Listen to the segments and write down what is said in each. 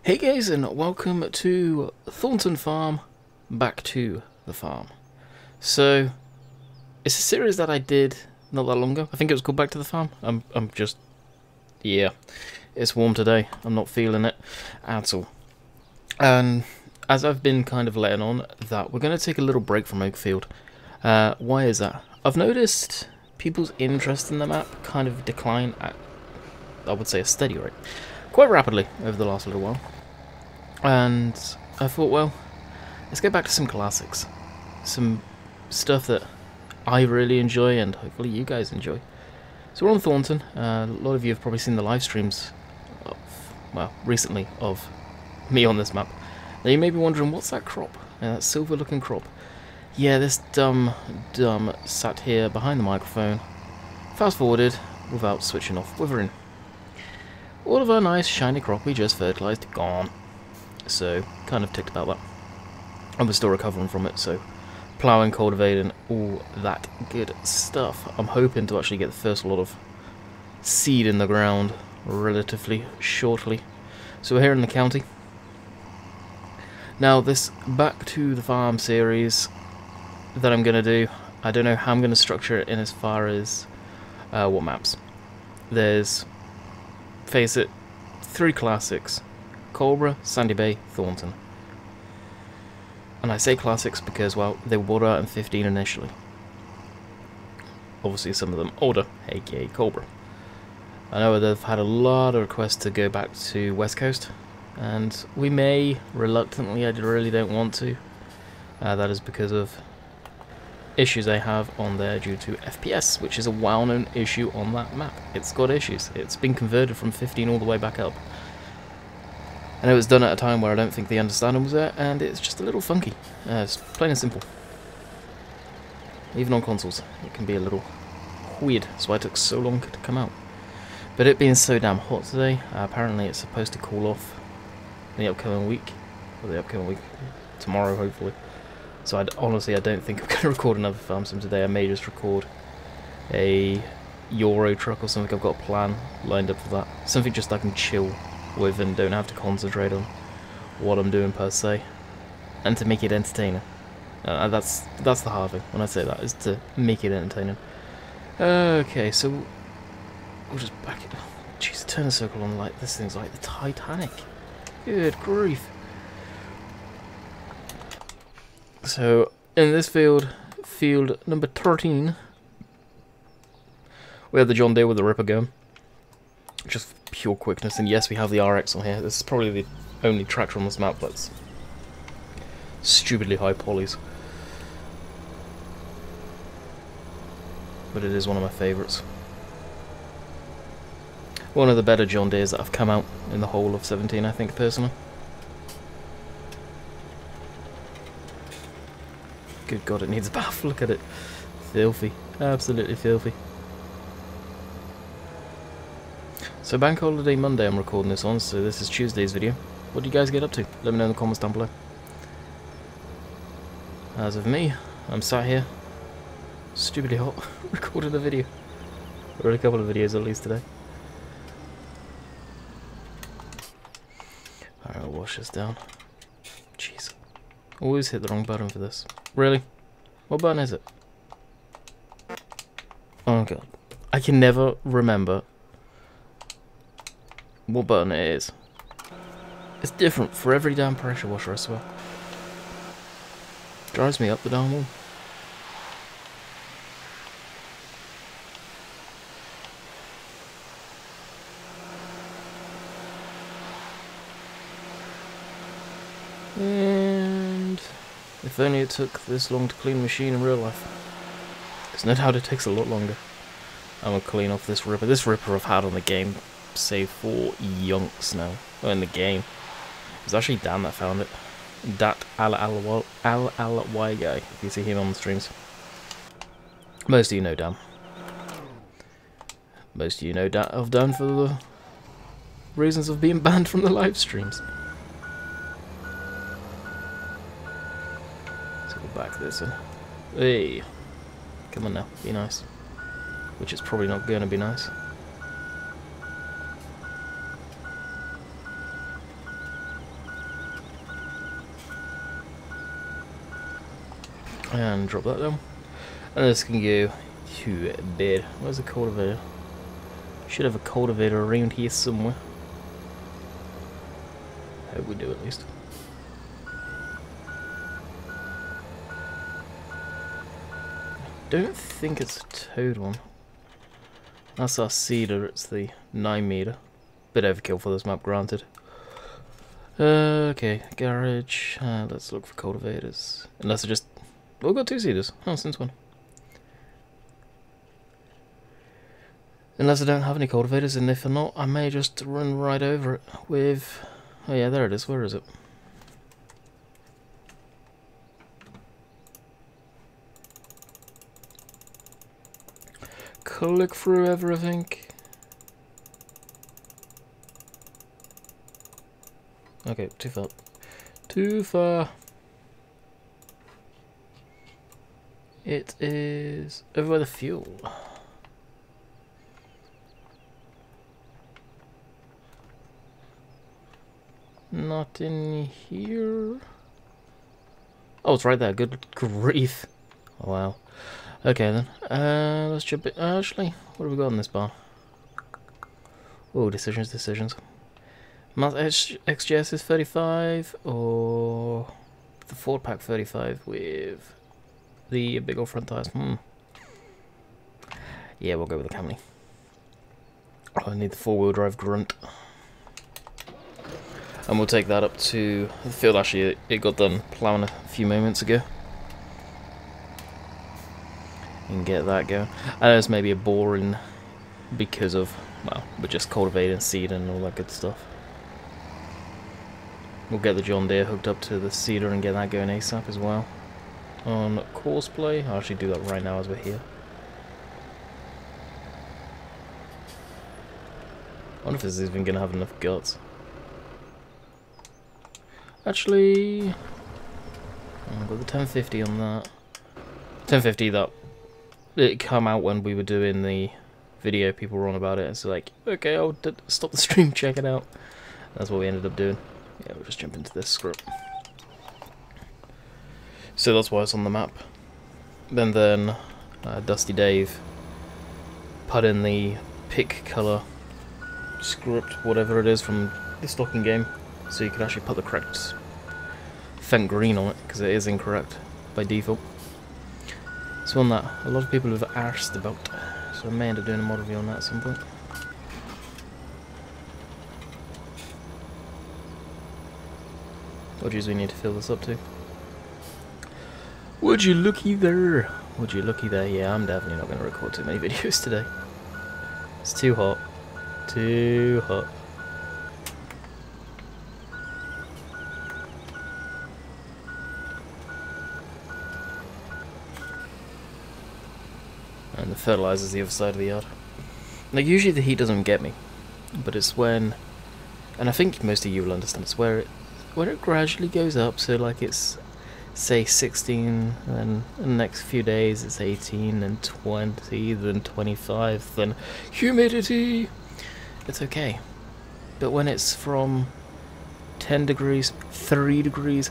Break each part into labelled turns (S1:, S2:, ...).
S1: Hey guys, and welcome to Thornton Farm, back to the farm. So, it's a series that I did not that long ago. I think it was called Back to the Farm. Yeah, it's warm today. I'm not feeling it at all. And as I've been kind of letting on, that we're going to take a little break from Oakfield. Why is that? I've noticed people's interest in the map kind of decline at, I would say, a steady rate. Quite rapidly over the last little while. And I thought, well, let's get back to some classics. Some stuff that I really enjoy and hopefully you guys enjoy. So we're on Thornton. A lot of you have probably seen the live streams of, well, recently of me on this map. Now you may be wondering, what's that crop? That silver looking crop. Yeah, this dumb sat here behind the microphone, fast forwarded without switching off withering. All of our nice shiny crop we just fertilised, gone. So, kind of ticked about that. And we're still recovering from it, so ploughing, cultivating, all that good stuff. I'm hoping to actually get the first lot of seed in the ground relatively shortly. So we're here in the county. Now, this Back to the Farm series that I'm going to do, I don't know how I'm going to structure it in as far as what maps. There's, face it, 3 classics: Cobra, Sandy Bay, Thornton. And I say classics because, well, they were brought out in 15 initially. Obviously some of them older, aka Cobra. I know they've had a lot of requests to go back to West Coast, and we may, reluctantly, I really don't want to. That is because of issues I have on there due to FPS, which is a well-known issue on that map. It's got issues. It's been converted from 15 all the way back up. And it was done at a time where I don't think the understanding was there, and it's just a little funky. It's plain and simple. Even on consoles, it can be a little weird, that's why it took so long to come out. But it being so damn hot today, apparently it's supposed to cool off in the upcoming week. Or the upcoming week, tomorrow hopefully. So honestly, I don't think I'm going to record another farm sim today. I may just record a Euro truck or something. I've got a plan lined up for that. Something just I can chill with and don't have to concentrate on what I'm doing per se, and to make it entertaining. That's the hard thing when I say that, is to make it entertaining. Okay, so we'll just back it. Jeez, turn a circle on like this thing's like the Titanic. Good grief. So in this field number 13, we have the John Deere with the Ripper going. Just pure quickness, and yes, we have the RX on here. This is probably the only tractor on this map that's stupidly high polys. But it is one of my favourites. One of the better John Deeres that have come out in the whole of 17, I think, personally. Good God, it needs a bath. Look at it. Filthy. Absolutely filthy. So Bank Holiday Monday I'm recording this on, so this is Tuesday's video. What do you guys get up to? Let me know in the comments down below. As of me, I'm sat here, stupidly hot, recording a video. Or a couple of videos at least today. Alright, I'll wash this down. Jeez. Always hit the wrong button for this. Really? What button is it? Oh god. I can never remember what button it is. It's different for every damn pressure washer, I swear. Drives me up the damn wall. And if only it took this long to clean the machine in real life. Because no doubt it takes a lot longer. I'm gonna clean off this Ripper. This Ripper I've had on the game, save for yonks now. Oh, in the game. It was actually Dan that found it. Dat Al-Y guy, if you see him on the streams. Most of you know Dan. Most of you know of Dan for the reasons of being banned from the live streams. So we'll back this in. Hey! Come on now, be nice. Which is probably not going to be nice. And drop that down. And this can go to bed. Where's the cultivator? Should have a cultivator around here somewhere. Hope we do at least. Don't think it's a toad one. That's our cedar, it's the 9 meter. Bit overkill for this map, granted. Okay, garage. Let's look for cultivators. Unless I just... Oh, we've got 2 cedars. Oh, since when? Unless I don't have any cultivators, and if not, I may just run right over it with... Oh yeah, there it is. Where is it? Click through everything. Okay, too far. Too far. It is over by the fuel. Not in here. Oh, it's right there. Good grief. Oh, wow. Okay then. Let's jump in. Actually, what have we got in this bar? Oh, decisions. Mass XGS is 35, or the Ford Pack 35 with the big old front tires. Yeah, we'll go with the Camry. I need the 4-wheel drive grunt. And we'll take that up to the field. Actually, it got done ploughing a few moments ago. And get that going. I know it's maybe a boring because of, well, we're just cultivating, seed and all that good stuff. We'll get the John Deere hooked up to the seeder and get that going ASAP as well. On courseplay, I'll actually do that right now as we're here. I wonder if this is even going to have enough guts. Actually, I've got the 1050 on that. 1050 that it come out when we were doing the video. People were on about it. It's like, okay, I'll stop the stream, check it out. That's what we ended up doing. Yeah, we'll just jump into this script. So that's why it's on the map. Then Dusty Dave put in the pick color script, whatever it is from the stocking game, so you can actually put the correct Fent green on it, because it is incorrect by default. It's one that a lot of people have asked about, so I may end up doing a mod review on that at some point. What do we need to fill this up to? Would you looky there? Would you looky there? Yeah, I'm definitely not going to record too many videos today. It's too hot. Too hot. And the fertilizer's the other side of the yard. Now, usually the heat doesn't get me, but it's when, and I think most of you will understand, it's where it gradually goes up. So like it's, say 16, then in the next few days it's 18, then 20, then 25, then humidity. It's okay. But when it's from 10 degrees, 3 degrees,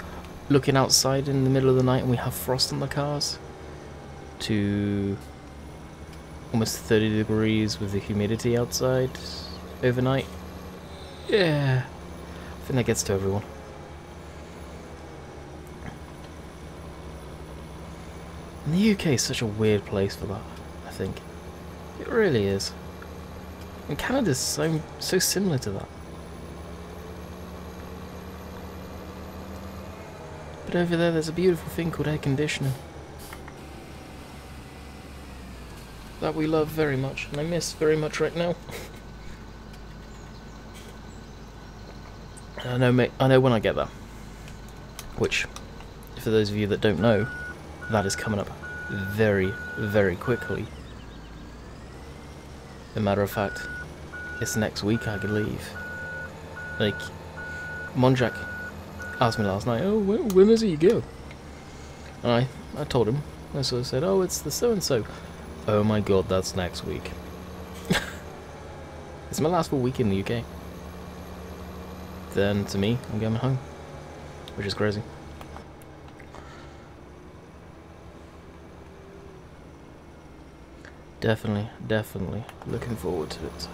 S1: looking outside in the middle of the night and we have frost on the cars, to almost 30 degrees with the humidity outside overnight, yeah, I think that gets to everyone. And the UK is such a weird place for that, I think. It really is. And Canada's so similar to that. But over there's a beautiful thing called air conditioning. That we love very much, and I miss very much right now. I know when I get that. Which, for those of you that don't know, that is coming up very, very quickly. As a matter of fact, it's next week I believe. Like, Monjack asked me last night, oh, when is it you go? And I told him, I sort of said, oh, it's the so-and-so. Oh my god, that's next week. It's my last full week in the UK. Then, to me, I'm going home. Which is crazy. Definitely looking forward to it.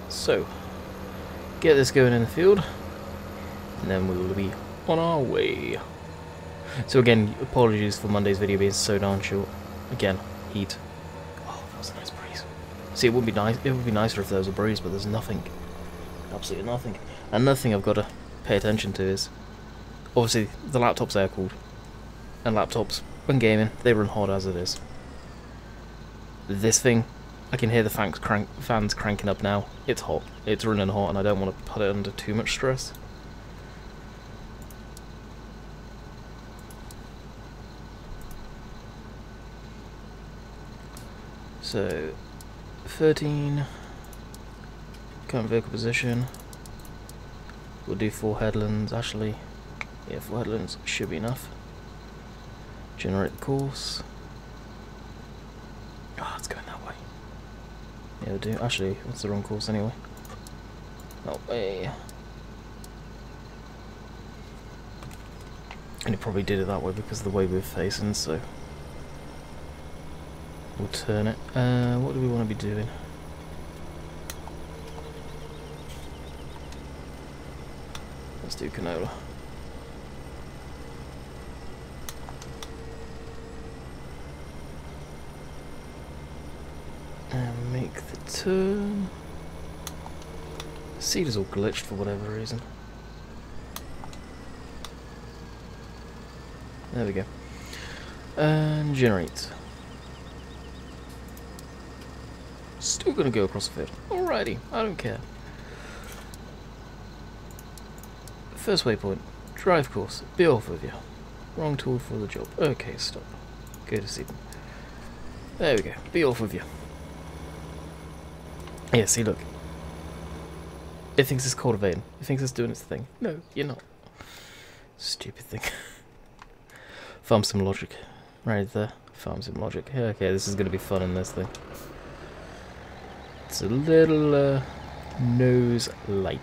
S1: So, get this going in the field, and then we will be on our way. So again, apologies for Monday's video being so darn short. Again, heat. Oh, that was a nice breeze. See, it would be nice. It would be nicer if there was a breeze, but there's nothing. Absolutely nothing. Another thing I've got to pay attention to is, obviously, the laptop's air-cooled, and laptops, when gaming, they run hot as it is. This thing, I can hear the fans cranking up now. It's hot. It's running hot, and I don't want to put it under too much stress. So, 13, current vehicle position. We'll do 4 headlands, actually. Yeah, 4 headlands should be enough. Generate the course. Oh, it's going that way. Yeah, we'll do. Actually, that's the wrong course anyway. That way. And it probably did it that way because of the way we're facing, so. We'll turn it. What do we want to be doing? Let's do canola. And make the turn. The seed is all glitched for whatever reason. There we go. And generate. Still gonna go across the field. Alrighty, I don't care. First waypoint. Drive course. Be off with you. Wrong tool for the job. Okay, stop. Go to see them. There we go. Be off with you. Yeah, see, look. It thinks it's cultivating. It thinks it's doing its thing. No, you're not. Stupid thing. Farm sim logic. Right there. Farm sim logic. Yeah, okay, this is gonna be fun in this thing. It's a little nose light.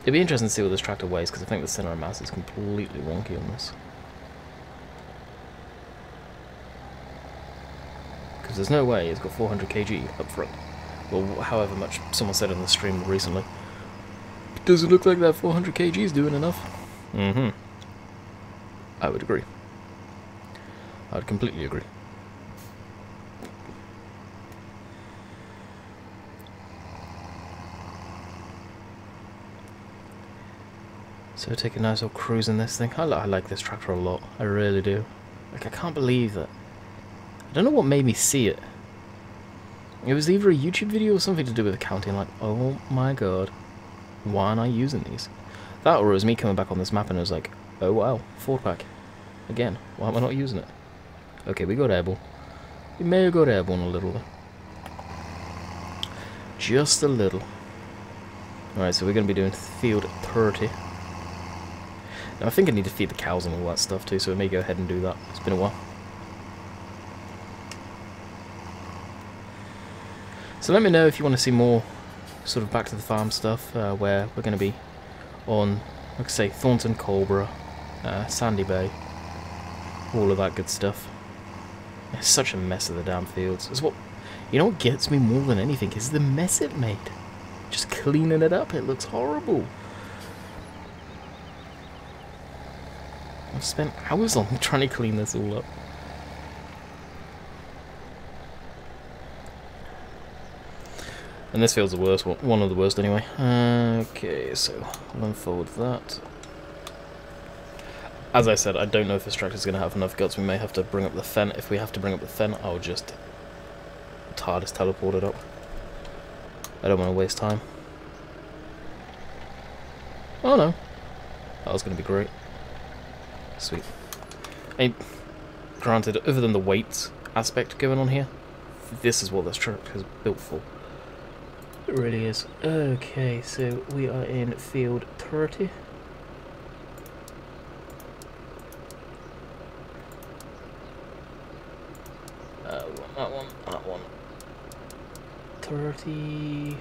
S1: It'd be interesting to see what this tractor weighs, because I think the center of mass is completely wonky on this. Because there's no way it's got 400 kg up front. Well, however much someone said in the stream recently. Does it look like that 400 kg is doing enough? Mm-hmm. I would agree. I would completely agree. So take a nice little cruise in this thing. I like this tractor a lot. I really do. Like, I can't believe that. I don't know what made me see it. It was either a YouTube video or something to do with accounting. Like, oh my god, why aren't I using these? That, or it was me coming back on this map and it was like, oh wow, 4-pack. Again, why am I not using it? Okay, we got airborne. We may have got airborne a little though. Just a little. Alright, so we're going to be doing field 30. Now I think I need to feed the cows and all that stuff too, so I may go ahead and do that. It's been a while. So let me know if you want to see more sort of back to the farm stuff, where we're going to be on, like I say, Thornton, Colborough, Sandy Bay, all of that good stuff. It's such a mess of the damn fields. It's what, you know what gets me more than anything is the mess it made. Just cleaning it up, it looks horrible. I've spent hours on trying to clean this all up. And this field's the worst, one of the worst anyway. Okay, so I'll unfold that. As I said, I don't know if this tractor's going to have enough guts. We may have to bring up the fen. If we have to bring up the fen, I'll just TARDIS teleport it up. I don't want to waste time. Oh no. That was going to be great. Sweet. And granted, other than the weight aspect going on here, this is what this truck is built for. It really is. Okay, so we are in field 30. That one. 30.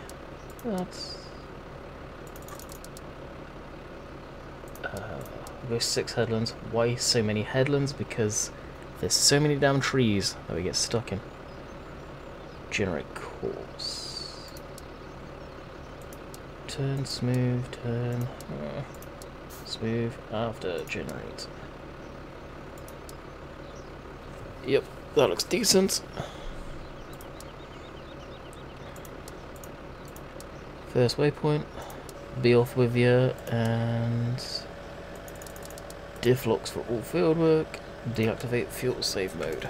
S1: That's... We've got 6 headlands. Why so many headlands? Because there's so many damn trees that we get stuck in. Generate course. Turn, smooth, turn. Smooth, after, generate. Yep, that looks decent. First waypoint. Be off with you, and diff locks for all field work. Deactivate fuel save mode.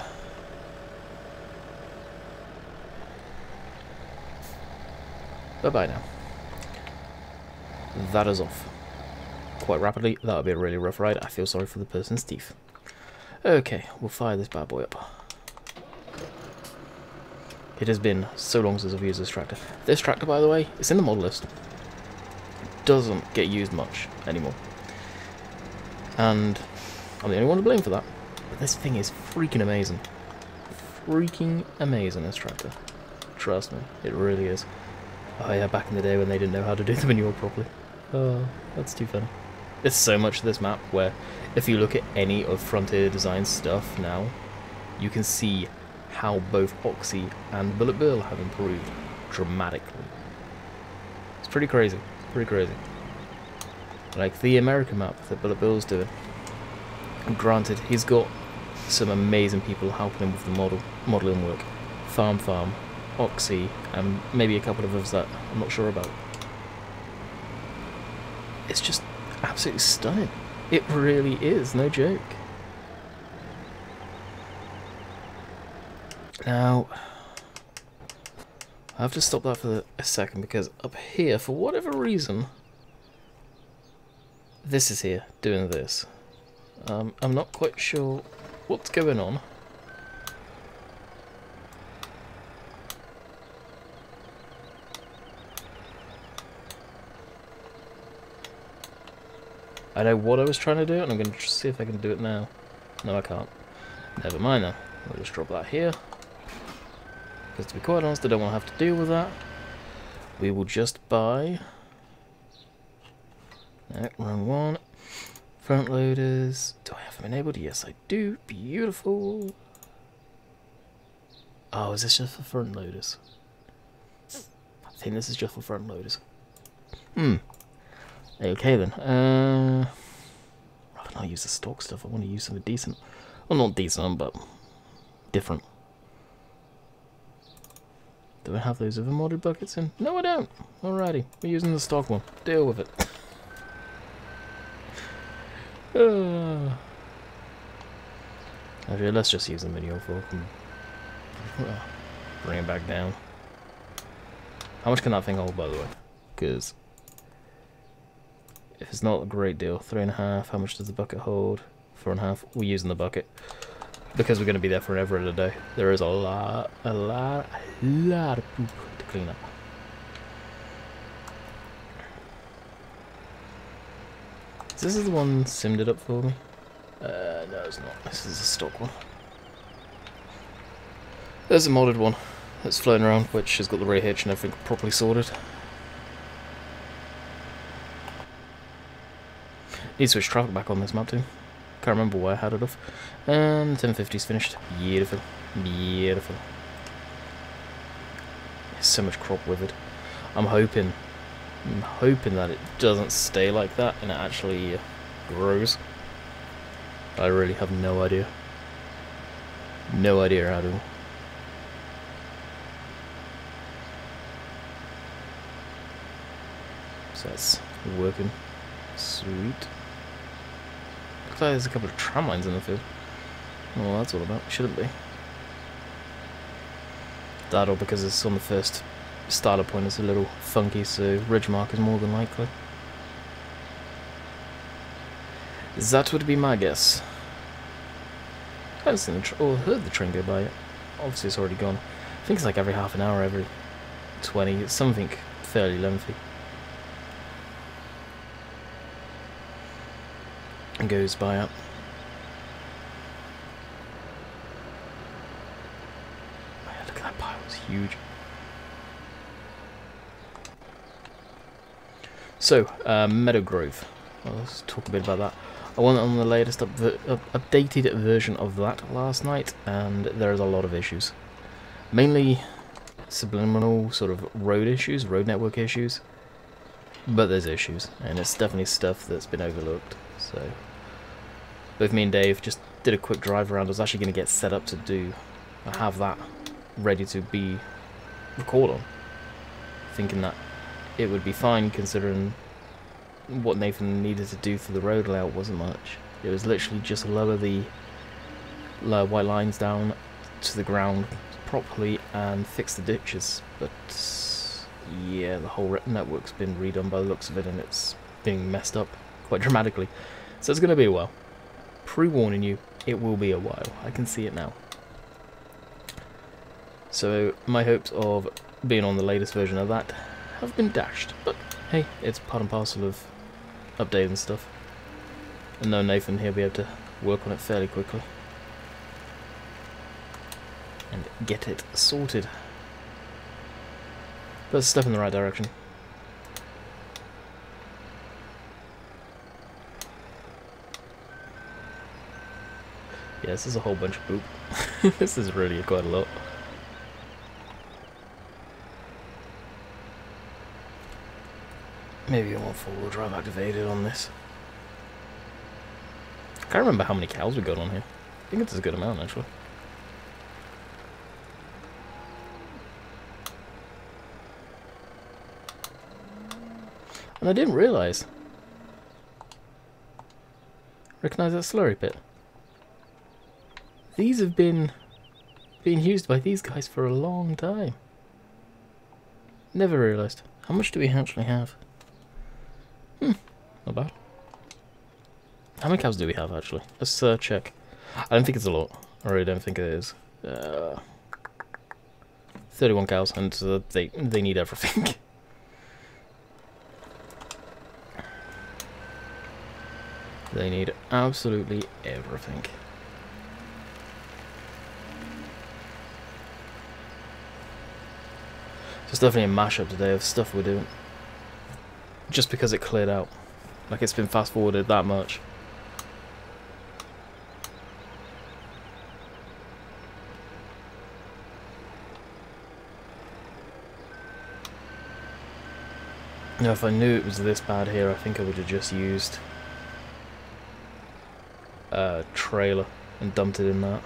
S1: Bye bye now. That is off. Quite rapidly. That would be a really rough ride. I feel sorry for the person's teeth. Okay, we'll fire this bad boy up. It has been so long since I've used this tractor. This tractor, by the way, it's in the model list. Doesn't get used much anymore. And I'm the only one to blame for that. But this thing is freaking amazing. Freaking amazing, this tractor. Trust me, it really is. Oh yeah, back in the day when they didn't know how to do the manure properly. Oh, that's too funny. There's so much of this map where if you look at any of Frontier Design stuff now, you can see how both Oxy and Bullet Bill have improved dramatically. It's pretty crazy. Pretty crazy. Like the American map that Bullet Bill's doing. And granted, he's got some amazing people helping him with the modelling work. Farm, Oxy, and maybe a couple of others that I'm not sure about. It's just absolutely stunning. It really is, no joke. Now, I have to stop that for a second because up here, for whatever reason, this is here, doing this. I'm not quite sure what's going on. I know what I was trying to do, and I'm going to see if I can do it now. No, I can't. Never mind then. I'll just drop that here. Because to be quite honest, I don't want to have to deal with that. We will just buy... No, wrong one. Front loaders. Do I have them enabled? Yes, I do. Beautiful. Oh, is this just for front loaders? I think this is just for front loaders. Okay then. I don't use the stock stuff. I want to use something decent. Well, not decent, but different. Do I have those other modded buckets in? No, I don't. Alrighty, we're using the stock one. Deal with it. Actually, let's just use the manure fork and bring it back down. How much can that thing hold, by the way? Because if it's not a great deal, 3.5. How much does the bucket hold? 4.5. We're using the bucket because we're going to be there forever and a day. There is a lot of poop to clean up. This is the one simmed it up for me. No, it's not. This is a stock one. There's a modded one that's floating around, which has got the rear hitch and everything properly sorted. Need to switch traffic back on this map too. Can't remember why I had it off. And 1050's finished. Beautiful. Beautiful. There's so much crop with it. I'm hoping that it doesn't stay like that and it actually grows. I really have no idea. No idea at all. So that's working. Sweet. Looks like there's a couple of tram lines in the field. Well, that's all about. Shouldn't be. That or because it's on the first starter point, it's a little funky, so ridge mark is more than likely. That would be my guess. I haven't seen or heard the train go by yet. Obviously it's already gone. I think it's like every half an hour, every 20. It's something fairly lengthy. And goes by up. Oh, yeah, look at that pile, it's huge. So, Meadow Grove. Well, let's talk a bit about that. I went on the latest updated version of that last night, and there's a lot of issues. Mainly subliminal sort of road issues, road network issues. But there's issues, and it's definitely stuff that's been overlooked. So, both me and Dave just did a quick drive around. I was actually going to get set up to have that ready to be recorded on, thinking that it would be fine considering what Nathan needed to do for the road layout wasn't much. It was literally just lower the white lines down to the ground properly and fix the ditches, but yeah, the whole network's been redone by the looks of it, and it's being messed up quite dramatically. So it's going to be a while. Pre-warning you, it will be a while. I can see it now. So my hopes of being on the latest version of that have been dashed, but hey, it's part and parcel of updating stuff. And no Nathan, he'll be able to work on it fairly quickly and get it sorted. But it's a step in the right direction. Yeah, this is a whole bunch of poop. This is really quite a lot. Maybe I want four-wheel drive activated on this. I can't remember how many cows we got on here. I think it's a good amount, actually. And I didn't realise. Recognise that slurry pit? These have been being used by these guys for a long time. Never realised. How much do we actually have? Not bad. How many cows do we have, actually? Let's check. I don't think it's a lot. I really don't think it is. 31 cows, and they need everything. They need absolutely everything. So it's definitely a mashup today of stuff we're doing. Just because it cleared out. Like it's been fast forwarded that much. Now if I knew it was this bad here, I think I would have just used a trailer and dumped it in that.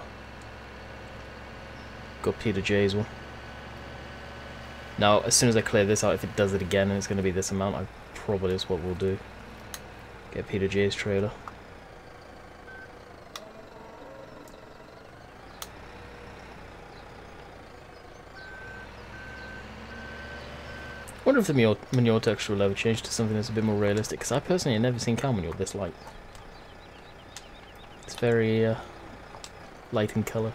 S1: Got Peter J's one. Now as soon as I clear this out, if it does it again and it's going to be this amount, I probably is what we'll do. Get Peter J's trailer. I wonder if the manure texture will ever change to something that's a bit more realistic, because I personally have never seen cow manure this light. It's very light in colour.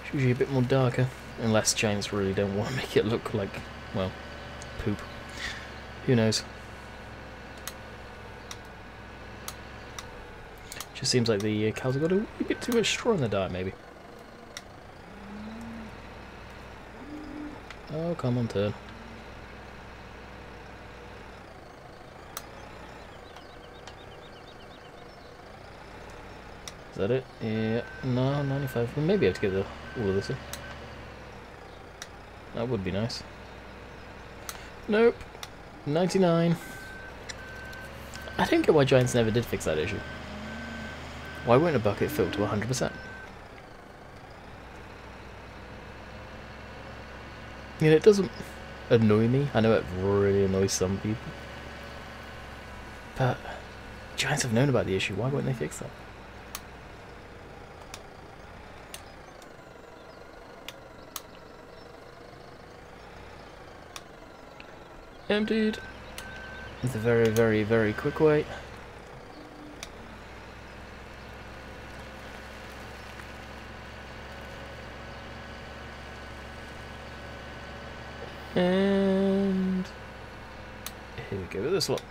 S1: It's usually a bit more darker, unless Giants really don't want to make it look like, well, poop. Who knows? Just seems like the cows have got a bit too much straw in the diet, maybe. Oh, come on, turn. Is that it? Yeah, no, 95. We may be able to get all of this in. That would be nice. Nope. 99. I don't get why Giants never did fix that issue. Why won't a bucket fill to 100%? You know, it doesn't annoy me. I know it really annoys some people. But Giants have known about the issue. Why won't they fix that? Emptied. It's a very, very, very quick way. And here we go with this lot.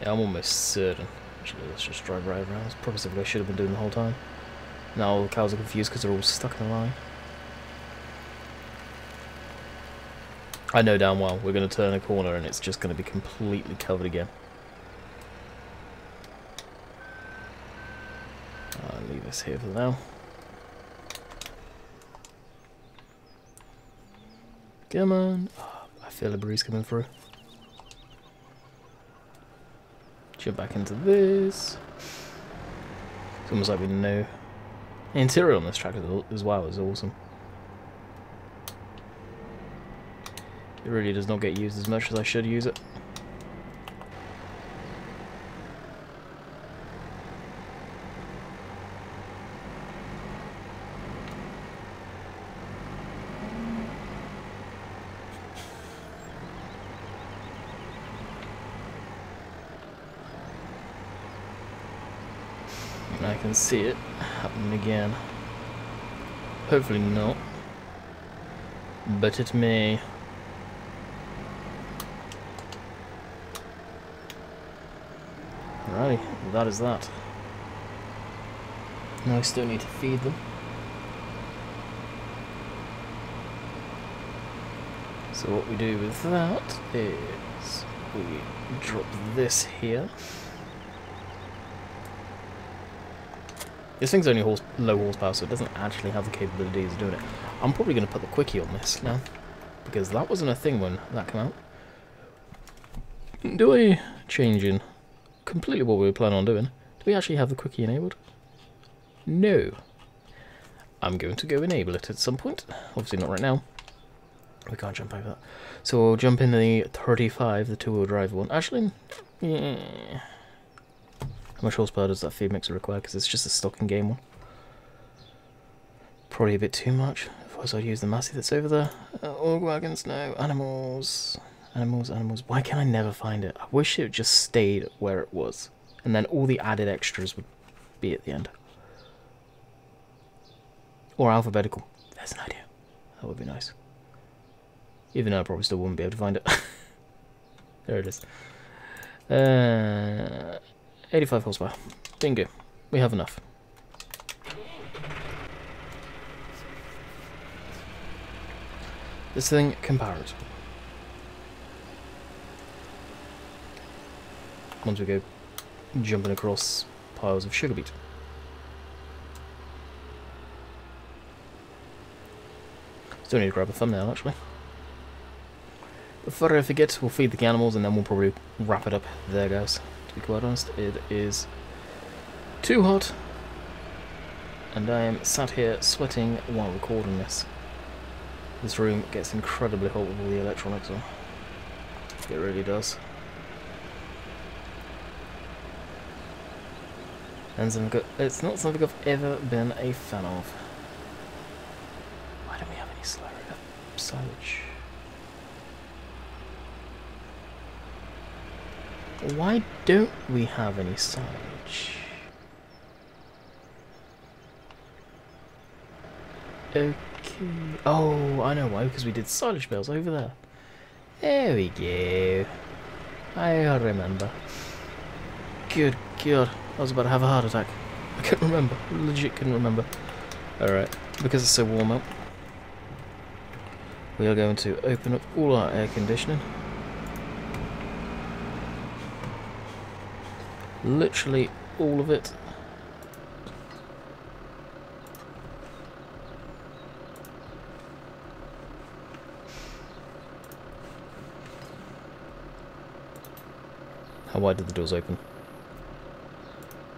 S1: Yeah, I'm almost certain. Actually, let's just drive right around. It's probably something I should have been doing the whole time. Now all the cows are confused because they're all stuck in a line. I know damn well we're going to turn a corner and it's just going to be completely covered again. I'll leave this here for now. Come on. Oh, I feel a breeze coming through. Jump back into this. It's almost like we know. The interior on this track as well is awesome. It really does not get used as much as I should use it. And I can see it happening again. Hopefully not. But it may. Alrighty, that is that. Now I still need to feed them. So what we do with that is we drop this here. This thing's only low horsepower, so it doesn't actually have the capabilities of doing it. I'm probably going to put the quickie on this now, because that wasn't a thing when that came out. Do I change in completely what we were planning on doing? Do we actually have the quickie enabled? No. I'm going to go enable it at some point. Obviously not right now. We can't jump over that. So we'll jump in the 35, the two-wheel drive one. Actually, yeah. How much horsepower does that feed mixer require? Because it's just a stock in game one. Probably a bit too much. Otherwise I'd use the Massey that's over there. Org wagons, no. Animals. Animals, animals. Why can I never find it? I wish it just stayed where it was. And then all the added extras would be at the end. Or alphabetical. There's an idea. That would be nice. Even though I probably still wouldn't be able to find it. There it is. 85 horsepower. Bingo. We have enough. This thing can power it. Once we go jumping across piles of sugar beet. Still need to grab a thumbnail actually. Before I forget, we'll feed the animals and then we'll probably wrap it up there, guys. To be quite honest, it is too hot and I am sat here sweating while recording this. This room gets incredibly hot with all the electronics on. It really does. And it's not something I've ever been a fan of. Why don't we have any silage? Why don't we have any silage? Okay. Oh, I know why, because we did silage bales over there. There we go. I remember. Good God. I was about to have a heart attack. I couldn't remember. Legit couldn't remember. Alright. Because it's so warm out, we are going to open up all our air conditioning. Literally all of it. How wide did the doors open?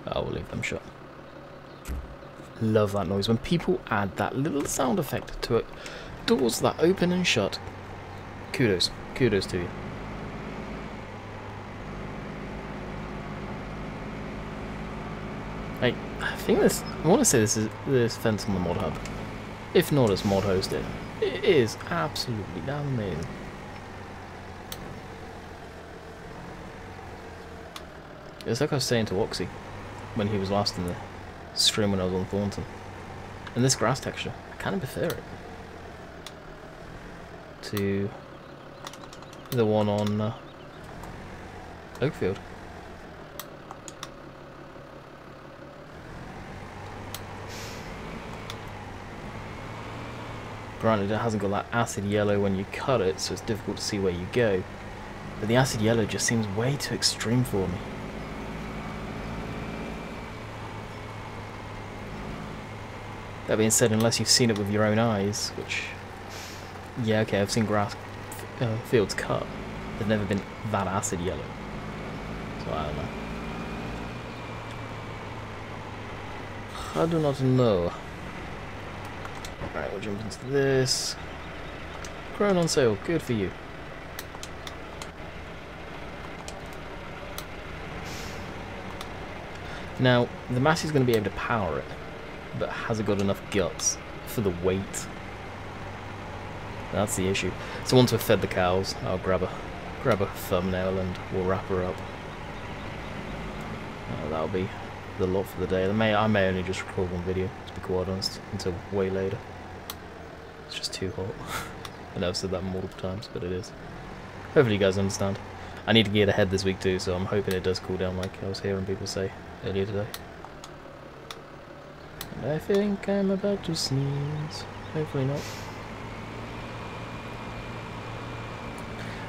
S1: I will leave them shut. Love that noise. When people add that little sound effect to it. Doors that open and shut. Kudos. Kudos to you. I think this... I want to say this is this fence on the mod hub. If not, it's mod hosted. It is absolutely damn amazing. It's like I was saying to Oxy when he was last in the stream when I was on Thornton. And this grass texture, I kind of prefer it to the one on Oakfield. Granted, it hasn't got that acid yellow when you cut it, so it's difficult to see where you go. But the acid yellow just seems way too extreme for me. That being said, unless you've seen it with your own eyes, which... Yeah, okay, I've seen grass fields cut. They've never been that acid yellow. So I don't know. I do not know. Right, we'll jump into this. Crown on sale, good for you. Now, the Massey's going to be able to power it, but has it got enough guts for the weight? That's the issue. So once we've fed the cows, I'll grab a thumbnail and we'll wrap her up. That'll be the lot for the day. I may only just record one video, to be quite honest, until way later. It's just too hot. I know I've said that multiple times, but it is. Hopefully you guys understand. I need to get ahead this week too, so I'm hoping it does cool down like I was hearing people say earlier today. And I think I'm about to sneeze. Hopefully not.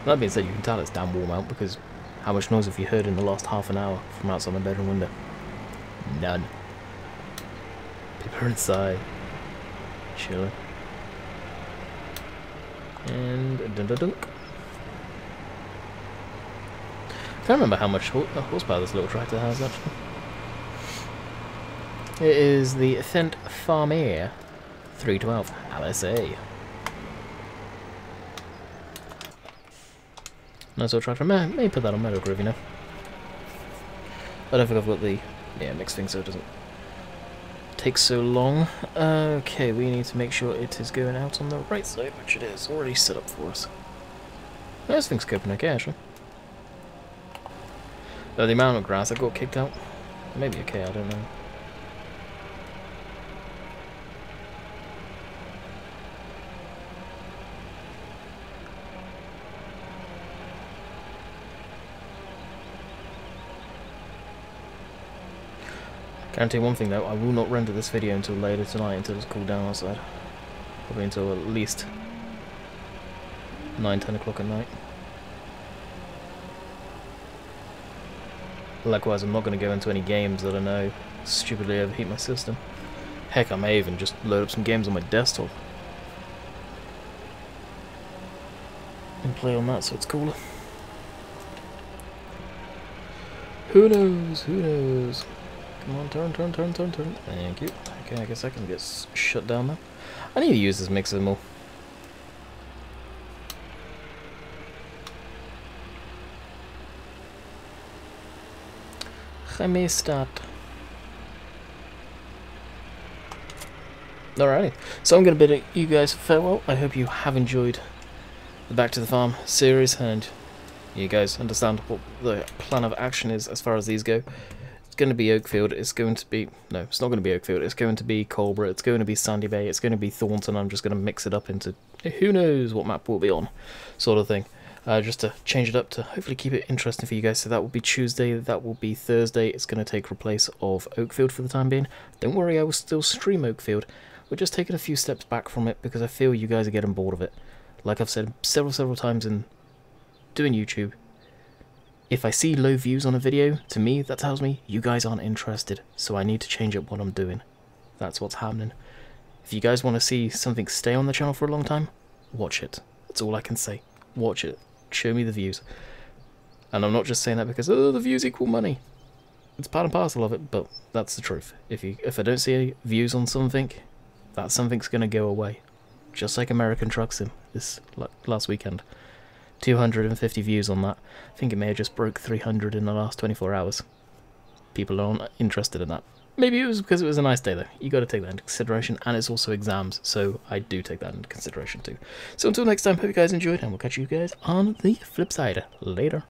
S1: That being said, you can tell it's damn warm out because how much noise have you heard in the last half an hour from outside my bedroom window? None. People are inside, chilling. And dunk. I can't remember how much horsepower this little tractor has actually. It is the Thornton Farm 312 LSA. Nice little tractor. May put that on Meadow Groove, you know. I don't think I've got the mixed thing, so it doesn't take so long. Okay, we need to make sure it is going out on the right side, which it is already set up for us. This thing's coping okay, actually. The amount of grass that got kicked out, maybe okay, I don't know. Guarantee one thing though, I will not render this video until later tonight, until it's cooled down outside. Probably until at least 9-10 o'clock at night. Likewise, I'm not going to go into any games that I know stupidly overheat my system. Heck, I may even just load up some games on my desktop and play on that so it's cooler. Who knows? Who knows? Come on, turn. Thank you. Okay, I guess I can get shut down now. I need to use this mixer more. I may start. Alrighty, so I'm going to bid you guys farewell. I hope you have enjoyed the Back to the Farm series and you guys understand what the plan of action is as far as these go. It's going to be Oakfield, it's going to be... No, it's not going to be Oakfield, it's going to be Colborough, it's going to be Sandy Bay, it's going to be Thornton. I'm just going to mix it up into who knows what map we'll be on, sort of thing. Just to change it up to hopefully keep it interesting for you guys. So that will be Tuesday, that will be Thursday. It's going to take replace of Oakfield for the time being. Don't worry, I will still stream Oakfield. We're just taking a few steps back from it because I feel you guys are getting bored of it. Like I've said several times in doing YouTube, if I see low views on a video, to me that tells me you guys aren't interested. So I need to change up what I'm doing. That's what's happening. If you guys want to see something stay on the channel for a long time, watch it. That's all I can say. Watch it. Show me the views. And I'm not just saying that because, oh, the views equal money. It's part and parcel of it, but that's the truth. If I don't see any views on something, that something's going to go away. Just like American Truck Sim this last weekend. 250 views on that. I think it may have just broke 300 in the last 24 hours. People aren't interested in that. Maybe it was because it was a nice day though. You got to take that into consideration, and it's also exams, so I do take that into consideration too. So until next time, hope you guys enjoyed, and we'll catch you guys on the flip side. Later.